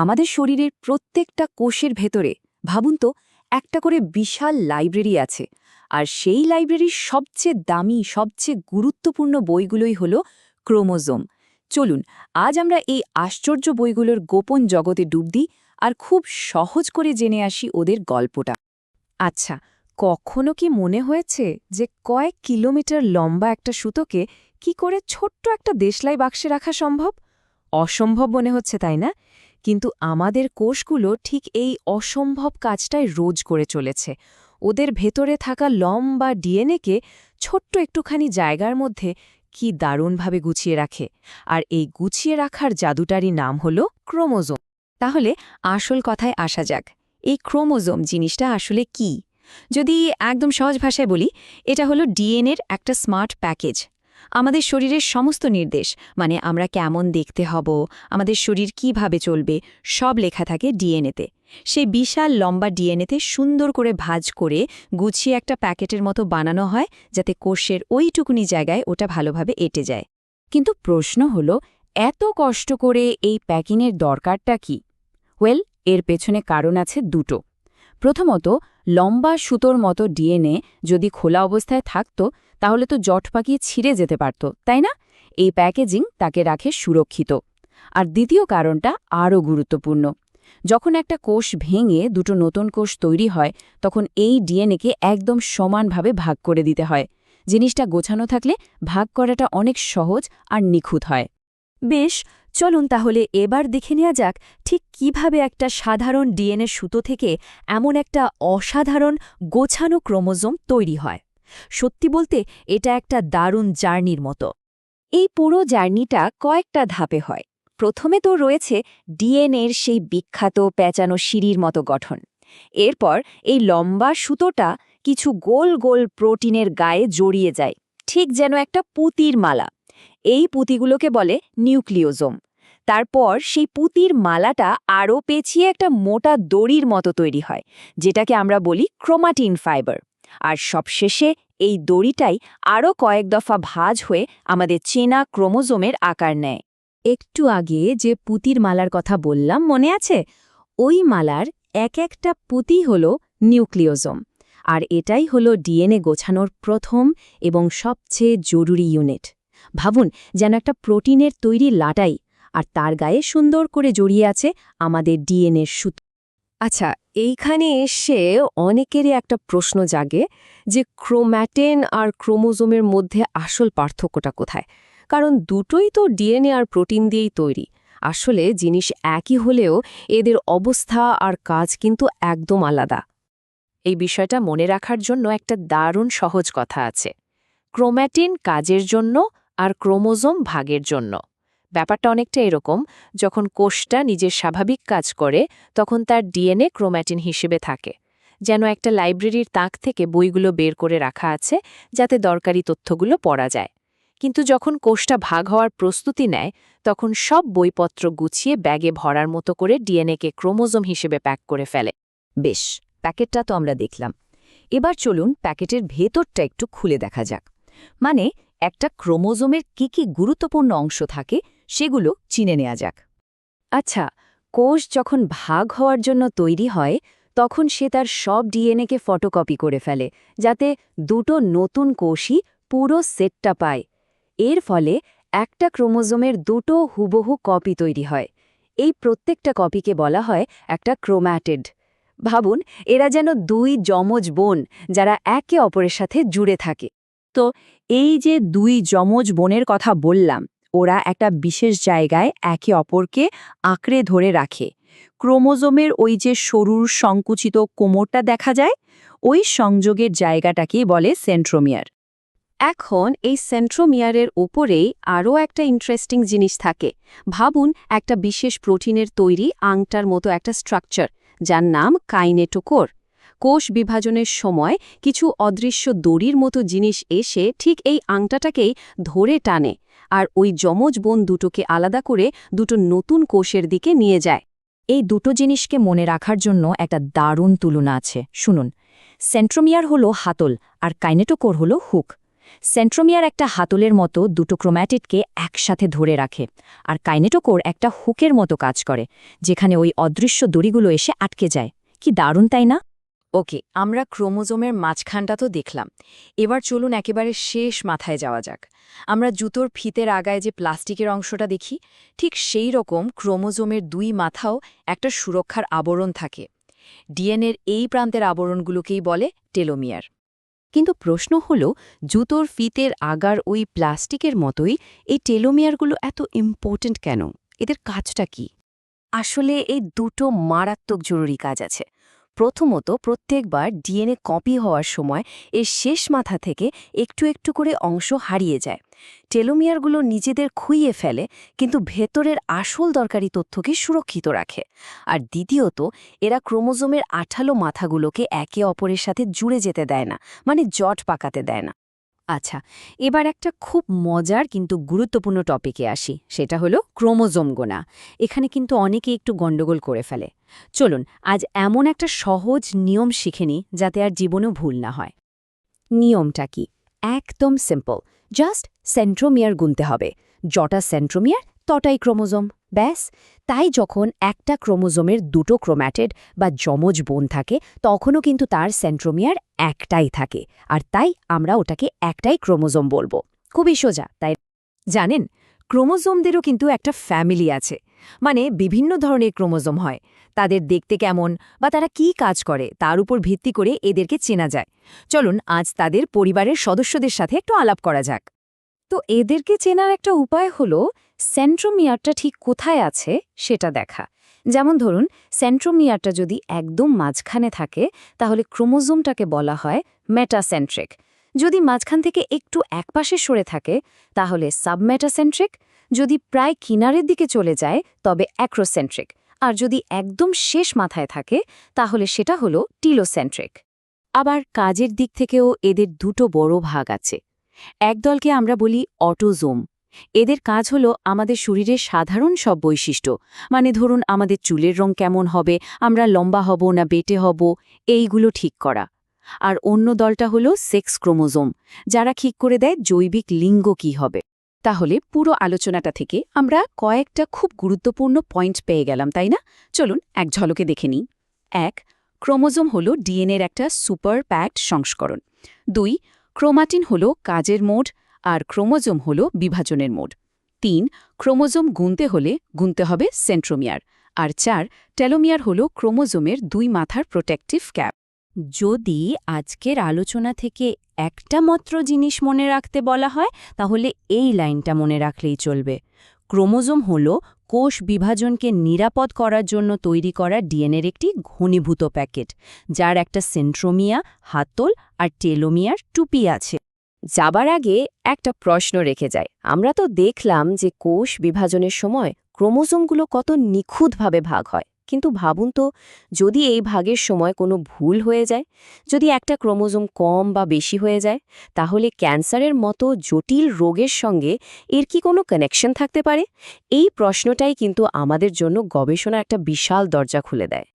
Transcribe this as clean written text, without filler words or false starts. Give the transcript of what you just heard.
আমাদের শরীরের প্রত্যেকটা কোষের ভেতরে ভাবুন তো একটা করে বিশাল লাইব্রেরি আছে, আর সেই লাইব্রেরির সবচেয়ে দামি সবচেয়ে গুরুত্বপূর্ণ বইগুলোই হল ক্রোমোজোম। চলুন আজ আমরা এই আশ্চর্য বইগুলোর গোপন জগতে ডুব দিই আর খুব সহজ করে জেনে আসি ওদের গল্পটা। আচ্ছা, কখনো কি মনে হয়েছে যে কয়েক কিলোমিটার লম্বা একটা সুতোকে কি করে ছোট্ট একটা দেশলাই বাক্সে রাখা সম্ভব? অসম্ভব মনে হচ্ছে, তাই না? কিন্তু আমাদের কোষগুলো ঠিক এই অসম্ভব কাজটাই রোজ করে চলেছে। ওদের ভেতরে থাকা লম্বা ডিএনএকে ছোট্ট একটুখানি জায়গার মধ্যে কি দারুণভাবে গুছিয়ে রাখে, আর এই গুছিয়ে রাখার জাদুটারই নাম হল ক্রোমোজোম। তাহলে আসল কথায় আসা যাক, এই ক্রোমোজোম জিনিসটা আসলে কি? যদি একদম সহজ ভাষায় বলি, এটা হলো ডিএনএর একটা স্মার্ট প্যাকেজ। আমাদের শরীরের সমস্ত নির্দেশ, মানে আমরা কেমন দেখতে হব, আমাদের শরীর কিভাবে চলবে, সব লেখা থাকে ডিএনএতে। সেই বিশাল লম্বা ডিএনএতে সুন্দর করে ভাঁজ করে গুছিয়ে একটা প্যাকেটের মতো বানানো হয়, যাতে কোষের ওইটুকুনি জায়গায় ওটা ভালোভাবে এঁটে যায়। কিন্তু প্রশ্ন হলো, এত কষ্ট করে এই প্যাকিংয়ের দরকারটা কি? এর পেছনে কারণ আছে দুটো। প্রথমত, লম্বা সুতোর মতো ডিএনএ যদি খোলা অবস্থায় থাকত, তাহলে তো জট পাকিয়ে ছিঁড়ে যেতে পারত, তাই না? এই প্যাকেজিং তাকে রাখে সুরক্ষিত। আর দ্বিতীয় কারণটা আরও গুরুত্বপূর্ণ। যখন একটা কোষ ভেঙে দুটো নতুন কোষ তৈরি হয়, তখন এই ডিএনএকে একদম সমানভাবে ভাগ করে দিতে হয়। জিনিসটা গোছানো থাকলে ভাগ করাটা অনেক সহজ আর নিখুঁত হয়। বেশ, চলুন তাহলে এবার দেখে নেওয়া যাক ঠিক কিভাবে একটা সাধারণ ডিএনএ সুতো থেকে এমন একটা অসাধারণ গোছানো ক্রোমোজোম তৈরি হয়। সত্যি বলতে এটা একটা দারুণ জার্নির মতো। এই পুরো জার্নিটা কয়েকটা ধাপে হয়। প্রথমে তো রয়েছে ডিএনএর সেই বিখ্যাত পেঁচানো সিঁড়ির মতো গঠন। এরপর এই লম্বা সুতোটা কিছু গোল গোল প্রোটিনের গায়ে জড়িয়ে যায়, ঠিক যেন একটা পুঁতির মালা। এই পুঁতিগুলোকে বলে নিউক্লিওজোম। তারপর সেই পুঁতির মালাটা আরও পেঁচিয়ে একটা মোটা দড়ির মতো তৈরি হয়, যেটাকে আমরা বলি ক্রোমাটিন ফাইবার। আর সবশেষে এই দড়িটাই আরও কয়েক দফা ভাঁজ হয়ে আমাদের চেনা ক্রোমোজোমের আকার নেয়। একটু আগে যে পুঁতির মালার কথা বললাম, মনে আছে? ওই মালার এক একটা পুঁতি হল নিউক্লিওজোম। আর এটাই হলো ডিএনএ গোছানোর প্রথম এবং সবচেয়ে জরুরি ইউনিট। ভাবুন, যেন একটা প্রোটিনের তৈরি লাটাই, আর তার গায়ে সুন্দর করে জড়িয়ে আছে আমাদের ডিএনএর সুতো। আচ্ছা, এইখানে এসে অনেকেরই একটা প্রশ্ন জাগে যে ক্রোম্যাটিন আর ক্রোমোজোমের মধ্যে আসল পার্থক্যটা কোথায়? কারণ দুটোই তো ডিএনএ আর প্রোটিন দিয়েই তৈরি। আসলে জিনিস একই হলেও এদের অবস্থা আর কাজ কিন্তু একদম আলাদা। এই বিষয়টা মনে রাখার জন্য একটা দারুণ সহজ কথা আছে। ক্রোম্যাটিন কাজের জন্য আর ক্রোমোজোম ভাগের জন্য। ব্যাপারটা অনেকটা এরকম, যখন কোষটা নিজের স্বাভাবিক কাজ করে তখন তার ডিএনএ ক্রোম্যাটিন হিসেবে থাকে, যেন একটা লাইব্রেরির তাক থেকে বইগুলো বের করে রাখা আছে যাতে দরকারি তথ্যগুলো পড়া যায়। কিন্তু যখন কোষটা ভাগ হওয়ার প্রস্তুতি নেয়, তখন সব বইপত্র গুছিয়ে ব্যাগে ভরার মতো করে ডিএনএকে ক্রোমোজোম হিসেবে প্যাক করে ফেলে। বেশ, প্যাকেটটা তো আমরা দেখলাম। এবার চলুন প্যাকেটের ভেতরটা একটু খুলে দেখা যাক। মানে একটা ক্রোমোজোমের কি কি গুরুত্বপূর্ণ অংশ থাকে সেগুলো চিনে নেওয়া যাক। আচ্ছা, কোষ যখন ভাগ হওয়ার জন্য তৈরি হয়, তখন সে তার সব ডিএনএকে ফটোকপি করে ফেলে, যাতে দুটো নতুন কোষই পুরো সেটটা পায়। এর ফলে একটা ক্রোমোজোমের দুটো হুবহু কপি তৈরি হয়। এই প্রত্যেকটা কপিকে বলা হয় একটা ক্রোম্যাটিড। ভাবুন, এরা যেন দুই যমজ বোন, যারা একে অপরের সাথে জুড়ে থাকে। তো এই যে দুই যমজ বোনের কথা বললাম, ওরা একটা বিশেষ জায়গায় একে অপরকে আঁকড়ে ধরে রাখে। ক্রোমোজোমের ওই যে সরুর সংকুচিত কোমরটা দেখা যায়, ওই সংযোগের জায়গাটাকেই বলে সেন্ট্রোমিয়ার। এখন এই সেন্ট্রোমিয়ারের ওপরেই আরও একটা ইন্টারেস্টিং জিনিস থাকে। ভাবুন, একটা বিশেষ প্রোটিনের তৈরি আংটার মতো একটা স্ট্রাকচার, যার নাম কাইনেটোকোর। কোষ বিভাজনের সময় কিছু অদৃশ্য দড়ির মতো জিনিস এসে ঠিক এই আংটাটাকেই ধরে টানে, আর ওই যমজ বোন দুটোকে আলাদা করে দুটো নতুন কোষের দিকে নিয়ে যায়। এই দুটো জিনিসকে মনে রাখার জন্য একটা দারুণ তুলনা আছে, শুনুন। সেন্ট্রোমিয়ার হলো হাতল আর কাইনেটোকোর হলো হুক। সেন্ট্রোমিয়ার একটা হাতলের মতো দুটো ক্রোম্যাটিডকে একসাথে ধরে রাখে, আর কাইনেটোকোর একটা হুকের মতো কাজ করে, যেখানে ওই অদৃশ্য দড়িগুলো এসে আটকে যায়। কি দারুণ, তাই না? ওকে, আমরা ক্রোমোজোমের মাঝখানটা তো দেখলাম। এবার চলুন একেবারে শেষ মাথায় যাওয়া যাক। আমরা জুতোর ফিতের আগায় যে প্লাস্টিকের অংশটা দেখি, ঠিক সেই রকম ক্রোমোজোমের দুই মাথাও একটা সুরক্ষার আবরণ থাকে। ডিএনএর এই প্রান্তের আবরণগুলোকেই বলে টেলোমিয়ার। কিন্তু প্রশ্ন হল, জুতোর ফিতের আগার ওই প্লাস্টিকের মতোই এই টেলোমিয়ারগুলো এত ইম্পর্ট্যান্ট কেন? এদের কাজটা কি? আসলে এই দুটো মারাত্মক জরুরি কাজ আছে। প্রথমত, প্রত্যেকবার ডিএনএ কপি হওয়ার সময় এর শেষ মাথা থেকে একটু একটু করে অংশ হারিয়ে যায়। টেলোমিয়ারগুলো নিজেদের খুইয়ে ফেলে, কিন্তু ভেতরের আসল দরকারি তথ্যকে সুরক্ষিত রাখে। আর দ্বিতীয়ত, এরা ক্রোমোজোমের আঠালো মাথাগুলোকে একে অপরের সাথে জুড়ে যেতে দেয় না, মানে জট পাকাতে দেয় না। আচ্ছা, এবার একটা খুব মজার কিন্তু গুরুত্বপূর্ণ টপিকে আসি, সেটা হলো ক্রোমোজোম গোনা। এখানে কিন্তু অনেকে একটু গণ্ডগোল করে ফেলে। চলুন আজ এমন একটা সহজ নিয়ম শিখে নিই, যাতে আর জীবনেও ভুল না হয়। নিয়মটা কি? একদম সিম্পল। জাস্ট সেন্ট্রোমিয়ার গুনতে হবে। যটা সেন্ট্রোমিয়ার তটাই ক্রোমোজোম, ব্যাস। তাই যখন একটা ক্রোমোজোমের দুটো ক্রোম্যাটিড বা যমজ বোন থাকে, তখনও কিন্তু তার সেন্ট্রোমিয়ার একটাই থাকে, আর তাই আমরা ওটাকে একটাই ক্রোমোজোম বলবো। খুবই সোজা, তাই জানেন? ক্রোমোজোমদেরও কিন্তু একটা ফ্যামিলি আছে, মানে বিভিন্ন ধরনের ক্রোমোজোম হয়। তাদের দেখতে কেমন বা তারা কি কাজ করে তার উপর ভিত্তি করে এদেরকে চেনা যায়। চলুন আজ তাদের পরিবারের সদস্যদের সাথে একটু আলাপ করা যাক। তো এদেরকে চেনার একটা উপায় হলো সেন্ট্রোমিয়ারটা ঠিক কোথায় আছে সেটা দেখা। যেমন ধরুন, সেন্ট্রোমিয়ারটা যদি একদম মাঝখানে থাকে, তাহলে ক্রোমোজোমটাকে বলা হয় মেটাসেন্ট্রিক। যদি মাঝখান থেকে একটু একপাশে সরে থাকে, তাহলে সাবমেটাসেন্ট্রিক। যদি প্রায় কিনারের দিকে চলে যায়, তবে অ্যাক্রোসেন্ট্রিক। আর যদি একদম শেষ মাথায় থাকে, তাহলে সেটা হলো টিলোসেন্ট্রিক। আবার কাজের দিক থেকেও এদের দুটো বড় ভাগ আছে। একদলকে আমরা বলি অটোজোম। এদের কাজ হলো আমাদের শরীরের সাধারণ সব বৈশিষ্ট্য, মানে ধরুন আমাদের চুলের রং কেমন হবে, আমরা লম্বা হব না বেটে হব, এইগুলো ঠিক করা। আর অন্য দলটা হলো সেক্স ক্রোমোজোম, যারা ঠিক করে দেয় জৈবিক লিঙ্গ কি হবে। তাহলে পুরো আলোচনাটা থেকে আমরা কয়েকটা খুব গুরুত্বপূর্ণ পয়েন্ট পেয়ে গেলাম, তাই না? চলুন এক ঝলকে দেখে নিই। ১. ক্রোমোজোম হলো ডিএনএর একটা সুপার প্যাকড সংস্করণ। ২. ক্রোমাটিন হলো কাজের মোড, আর ক্রোমোজোম হলো বিভাজনের মোড। ৩. ক্রোমোজোম গুনতে হলে গুনতে হবে সেন্ট্রোমিয়ার। আর ৪. টেলোমিয়ার হলো ক্রোমোজোমের দুই মাথার প্রোটেক্টিভ ক্যাপ। যদি আজকের আলোচনা থেকে একটা মাত্র জিনিস মনে রাখতে বলা হয়, তাহলে এই লাইনটা মনে রাখলেই চলবে। ক্রোমোজোম হল কোষ বিভাজনকে নিরাপদ করার জন্য তৈরি করা ডিএনএর একটি ঘনীভূত প্যাকেট, যার একটা সেন্ট্রোমিয়া, হাতল আর টেলোমিয়ার টুপি আছে। যাবার আগে একটা প্রশ্ন রেখে যায়। আমরা তো দেখলাম যে কোষ বিভাজনের সময় ক্রোমোজোমগুলো কত নিখুঁতভাবে ভাগ হয়, কিন্তু ভাবুন তো, যদি এই ভাগের সময় কোনো ভুল হয়ে যায়, যদি একটা ক্রোমোজোম কম বা বেশি হয়ে যায়, তাহলে ক্যান্সারের মতো জটিল রোগের সঙ্গে এর কি কোনো কানেকশন থাকতে পারে? এই প্রশ্নটাই কিন্তু আমাদের জন্য গবেষণা একটা বিশাল দরজা খুলে দেয়।